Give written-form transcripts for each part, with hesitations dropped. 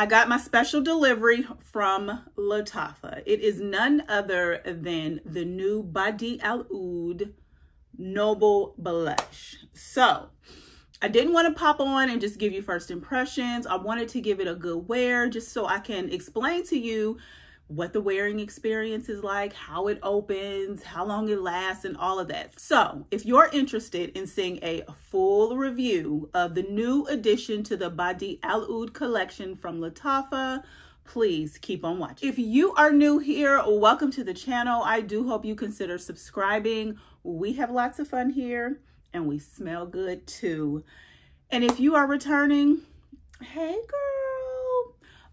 I got my special delivery from Lattafa. It is none other than the new Badee Al Oud Noble Blush. So I didn't want to pop on and just give you first impressions. I wanted to give it a good wear just so I can explain to you what the wearing experience is like, how it opens, how long it lasts, and all of that. So if you're interested in seeing a full review of the new addition to the Badee Al Oud collection from Lattafa, please keep on watching. If you are new here, welcome to the channel. I do hope you consider subscribing. We have lots of fun here and we smell good too. And if you are returning, hey girl.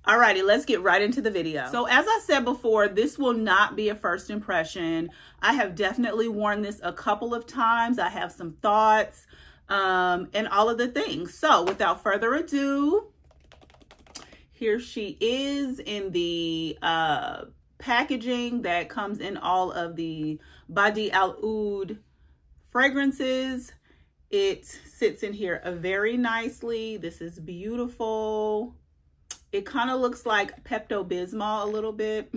Alrighty, let's get right into the video. So as I said before, this will not be a first impression. I have definitely worn this a couple of times. I have some thoughts and all of the things. So without further ado, here she is in the packaging that comes in all of the Badee Al Oud fragrances. It sits in here very nicely. This is beautiful. It kind of looks like Pepto-Bismol a little bit.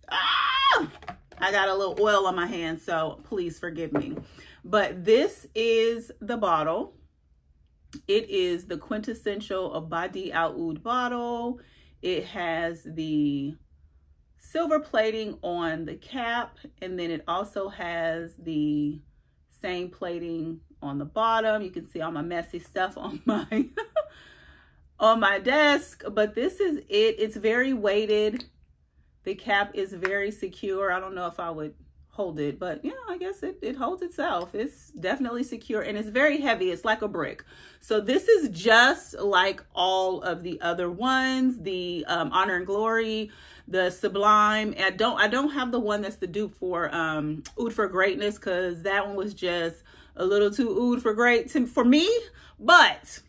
I got a little oil on my hand, so please forgive me. But this is the bottle. It is the quintessential of Badee Al Oud bottle. It has the silver plating on the cap, and then it also has the same plating on the bottom. You can see all my messy stuff on my on my desk, but this is it. It's very weighted. The cap is very secure. I don't know if I would hold it, but yeah, I guess it holds itself. It's definitely secure and it's very heavy. It's like a brick. So this is just like all of the other ones, the Honor and Glory, the Sublime. I don't have the one that's the dupe for Oud for Greatness, because that one was just a little too Oud for great for me, but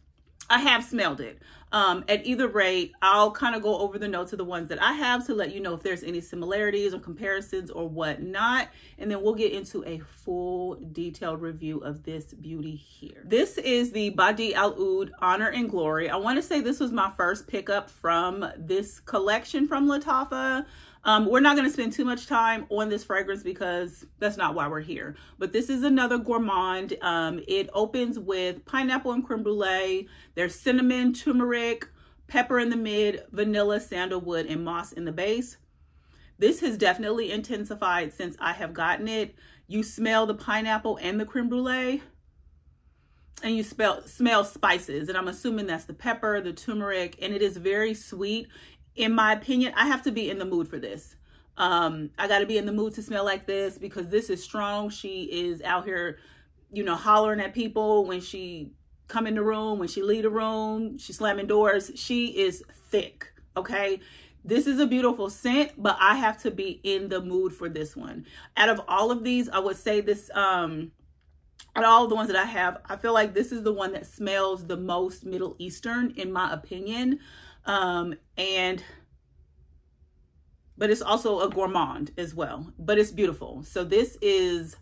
I have smelled it. At either rate, I'll kind of go over the notes of the ones that I have to let you know if there's any similarities or comparisons or whatnot. And then we'll get into a full detailed review of this beauty here. This is the Badee Al Oud Honor and Glory. I want to say this was my first pickup from this collection from Lattafa. We're not going to spend too much time on this fragrance because that's not why we're here. But this is another gourmand. It opens with pineapple and creme brulee. There's cinnamon, turmeric, pepper in the mid, vanilla, sandalwood, and moss in the base. This has definitely intensified since I have gotten it. You smell the pineapple and the creme brulee, and you smell spices. And I'm assuming that's the pepper, the turmeric, and it is very sweet. In my opinion, I have to be in the mood for this. I got to be in the mood to smell like this because this is strong. She is out here, you know, hollering at people when she come in the room, when she leave the room, she's slamming doors. She is thick, okay? This is a beautiful scent, but I have to be in the mood for this one. Out of all of these, I would say this, out of all the ones that I have, I feel like this is the one that smells the most Middle Eastern, in my opinion. But it's also a gourmand as well, but it's beautiful. So this is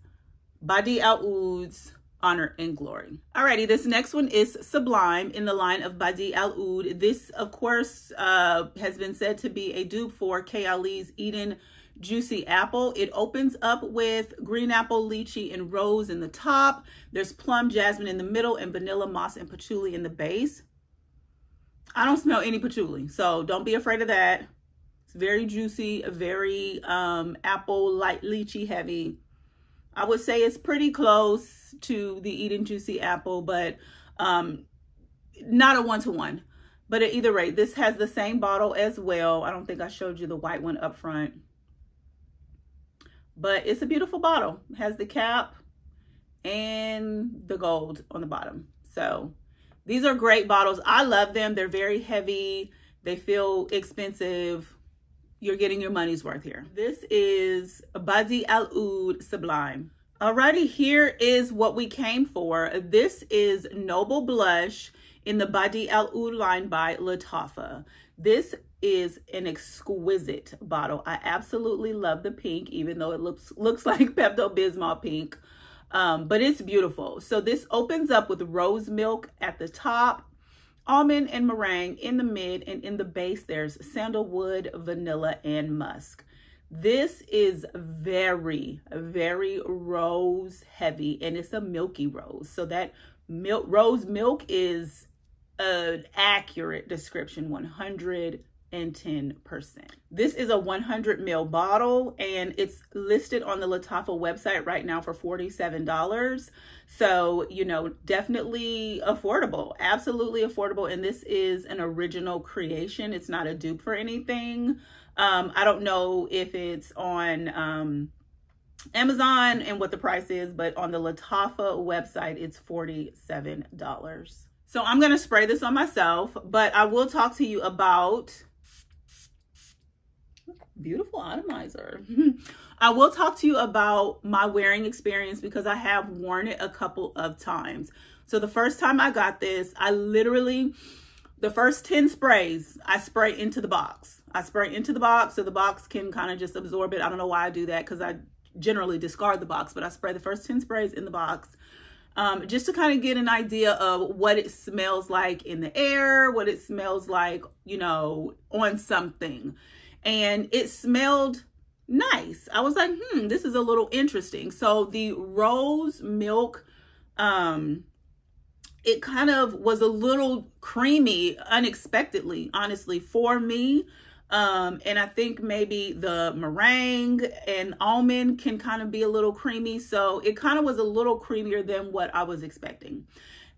Badee Al Oud's Honor and Glory. Alrighty, this next one is Sublime in the line of Badee Al Oud. This, of course, has been said to be a dupe for K. Ali's Eden Juicy Apple. It opens up with green apple, lychee, and rose in the top. There's plum, jasmine in the middle, and vanilla, moss, and patchouli in the base. I don't smell any patchouli, so don't be afraid of that. It's very juicy, very apple, light lychee heavy. I would say it's pretty close to the Eden Juicy Apple, but not a one-to-one. But at either rate, this has the same bottle as well. I don't think I showed you the white one up front. But it's a beautiful bottle. It has the cap and the gold on the bottom. So these are great bottles. I love them. They're very heavy. They feel expensive. You're getting your money's worth here. This is Badee Al Oud Sublime. Alrighty, here is what we came for. This is Noble Blush in the Badee Al Oud line by Lattafa. This is an exquisite bottle. I absolutely love the pink, even though it looks like Pepto-Bismol pink. But it's beautiful. So this opens up with rose milk at the top. almond and meringue in the mid, and in the base there's sandalwood, vanilla, and musk. This is very, very rose heavy, and it's a milky rose. So that rose milk is an accurate description, 110%. This is a 100 ml bottle, and it's listed on the Lattafa website right now for $47. So, you know, definitely affordable, absolutely affordable. And this is an original creation. It's not a dupe for anything. I don't know if it's on Amazon and what the price is, but on the Lattafa website, it's $47. So I'm going to spray this on myself, but I will talk to you about beautiful atomizer. I will talk to you about my wearing experience because I have worn it a couple of times. So the first time I got this, I literally, the first 10 sprays, I spray into the box. I spray into the box so the box can kind of just absorb it. I don't know why I do that because I generally discard the box, but I spray the first 10 sprays in the box just to kind of get an idea of what it smells like in the air, what it smells like, you know, on something. And it smelled nice. I was like, this is a little interesting. So the rose milk, it kind of was a little creamy unexpectedly, honestly, for me. And I think maybe the meringue and almond can kind of be a little creamy. So it kind of was a little creamier than what I was expecting.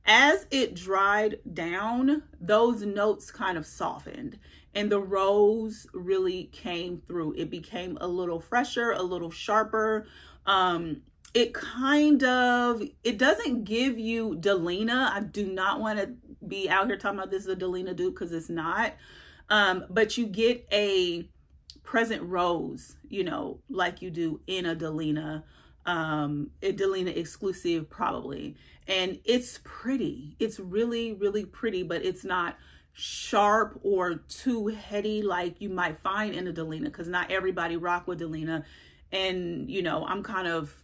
As it dried down, those notes kind of softened and the rose really came through. It became a little fresher, a little sharper. It doesn't give you Delina. I do not want to be out here talking about this is a Delina dupe because it's not. But you get a present rose, you know, like you do in a Delina, exclusive probably. And it's pretty. It's really, really pretty, but it's not sharp or too heady like you might find in a Delina because not everybody rock with Delina. And, you know, I'm kind of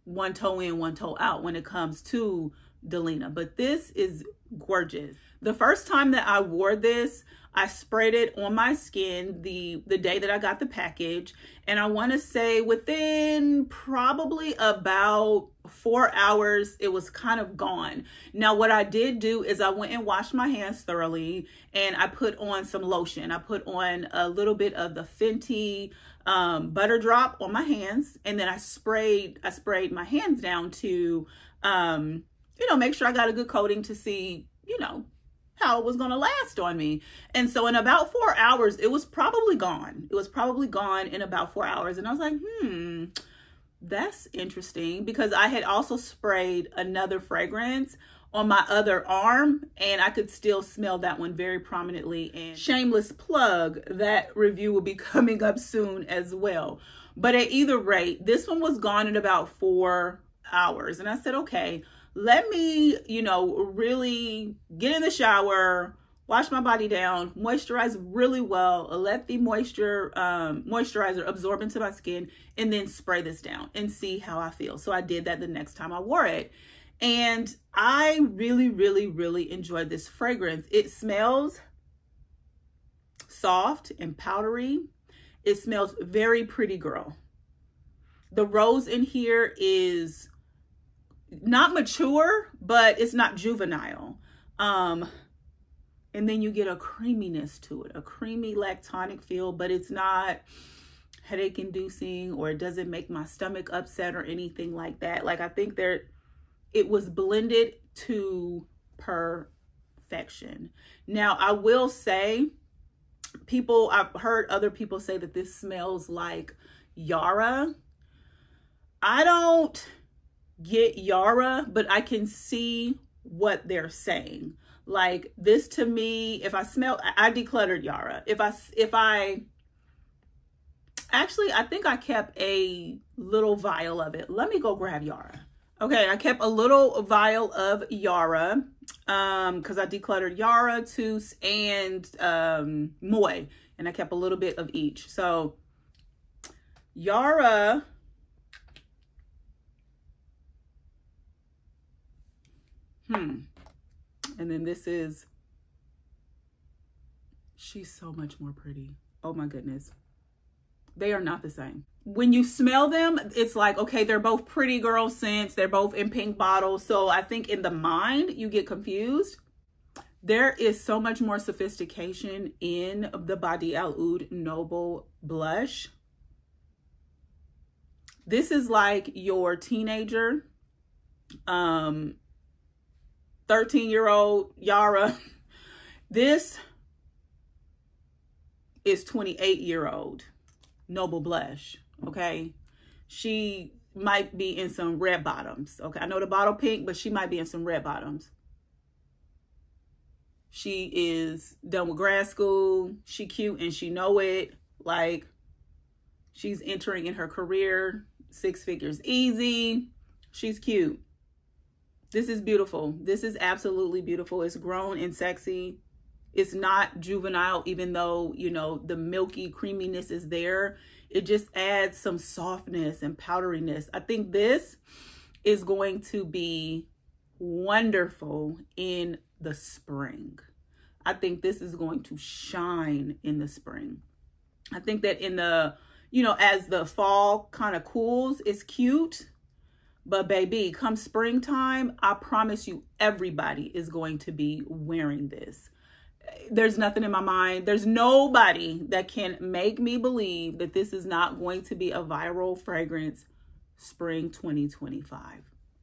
one toe in, one toe out when it comes to Delina, but this is gorgeous. The first time that I wore this, I sprayed it on my skin the day that I got the package. And I want to say within probably about 4 hours, it was kind of gone. Now, what I did do is I went and washed my hands thoroughly and I put on some lotion. I put on a little bit of the Fenty butter drop on my hands. And then I sprayed my hands down to, you know, make sure I got a good coating to see, you know, how it was going to last on me. And so in about 4 hours, it was probably gone. It was probably gone in about 4 hours. And I was like, that's interesting because I had also sprayed another fragrance on my other arm and I could still smell that one very prominently. And shameless plug, that review will be coming up soon as well. But at either rate, this one was gone in about 4 hours. And I said, okay, let me, you know, really get in the shower, wash my body down, moisturize really well, let the moisturizer absorb into my skin, and then spray this down and see how I feel. So I did that the next time I wore it. And I really, really, really enjoyed this fragrance. It smells soft and powdery. It smells very pretty girl. The rose in here is not mature, but it's not juvenile. And then you get a creaminess to it, a creamy lactonic feel, but it's not headache inducing or it doesn't make my stomach upset or anything like that. Like I think it was blended to perfection. Now I will say, I've heard other people say that this smells like Yara. I don't get Yara, but I can see what they're saying. Like this to me, if I smell, I decluttered Yara. Actually, I think I kept a little vial of it. Let me go grab Yara. Okay, I kept a little vial of Yara because I decluttered Yara, Tooth, and Moy, and I kept a little bit of each. So Yara, and then this is She's so much more pretty. Oh my goodness. They are not the same. When you smell them, it's like, okay, they're both pretty girl scents. They're both in pink bottles. So I think in the mind, you get confused. There is so much more sophistication in the Badee Al Oud Noble Blush. This is like your teenager, 13-year-old Yara. This is 28-year-old Noble Blush, okay? She might be in some red bottoms, okay? I know the bottle pink, but she might be in some red bottoms. She is done with grad school. She cute and she know it. Like, she's entering in her career, 6 figures easy. She's cute. This is beautiful. This is absolutely beautiful. It's grown and sexy. It's not juvenile, even though, you know, the milky creaminess is there. It just adds some softness and powderiness. I think this is going to be wonderful in the spring. I think this is going to shine in the spring. I think that in the, you know, as the fall kind of cools, it's cute. But baby, come springtime, I promise you everybody is going to be wearing this. There's nothing in my mind. There's nobody that can make me believe that this is not going to be a viral fragrance spring 2025.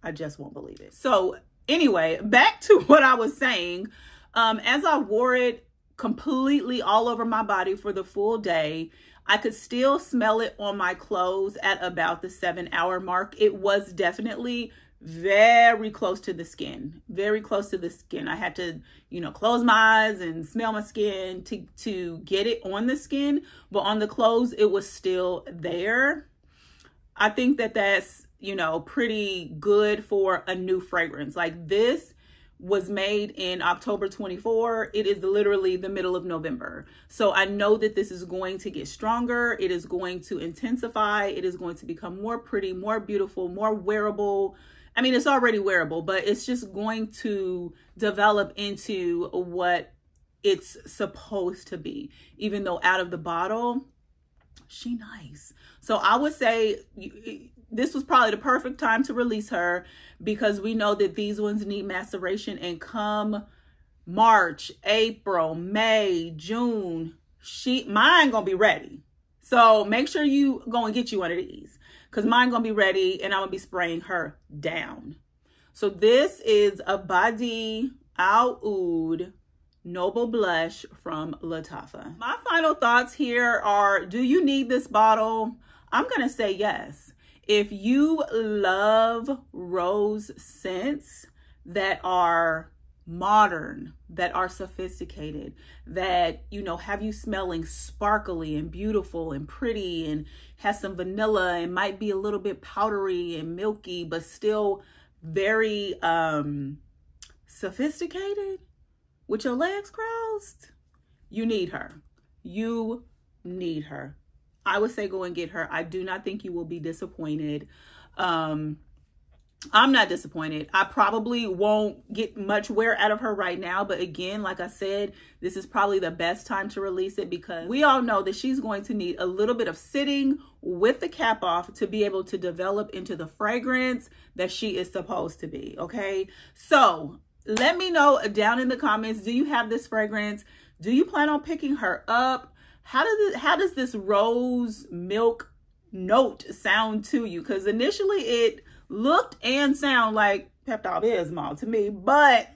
I just won't believe it. So anyway, back to what I was saying. As I wore it completely all over my body for the full day, I could still smell it on my clothes at about the 7-hour mark. It was definitely very close to the skin, very close to the skin. I had to, you know, close my eyes and smell my skin to get it on the skin, but on the clothes, it was still there. I think that that's, you know, pretty good for a new fragrance. Like, this was made in October 24. It is literally the middle of November. So I know that this is going to get stronger. It is going to intensify. It is going to become more pretty, more beautiful, more wearable. I mean, it's already wearable, but it's just going to develop into what it's supposed to be. Even though out of the bottle, she nice. So I would say this was probably the perfect time to release her, because we know that these ones need maceration, and come March, April, May, June, mine gonna be ready. So make sure you go and get you one of these, because mine gonna be ready and I'm gonna be spraying her down. So this is a Badee Al Oud Noble Blush from Lattafa. My final thoughts here are, do you need this bottle? I'm gonna say yes. If you love rose scents that are modern, that are sophisticated, that, you know, have you smelling sparkly and beautiful and pretty, and has some vanilla and might be a little bit powdery and milky, but still very sophisticated with your legs crossed, you need her. You need her. I would say go and get her. I do not think you will be disappointed. I'm not disappointed. I probably won't get much wear out of her right now. But again, like I said, this is probably the best time to release it, because we all know that she's going to need a little bit of sitting with the cap off to be able to develop into the fragrance that she is supposed to be. Okay. So let me know down in the comments, do you have this fragrance? Do you plan on picking her up? How does this rose milk note sound to you? Because initially it looked and sound like Pepto-Bismol to me, but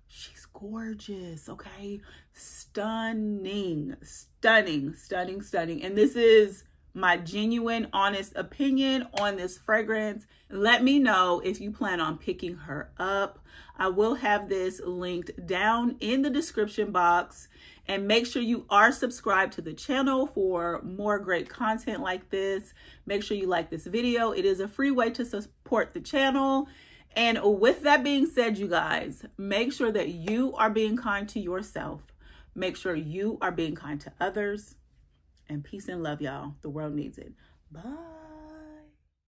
she's gorgeous, okay? Stunning, stunning, stunning, stunning. And this is my genuine, honest opinion on this fragrance. Let me know if you plan on picking her up. I will have this linked down in the description box. And make sure you are subscribed to the channel for more great content like this. Make sure you like this video. It is a free way to support the channel. And with that being said, you guys, make sure that you are being kind to yourself. Make sure you are being kind to others. And peace and love, y'all. The world needs it. Bye.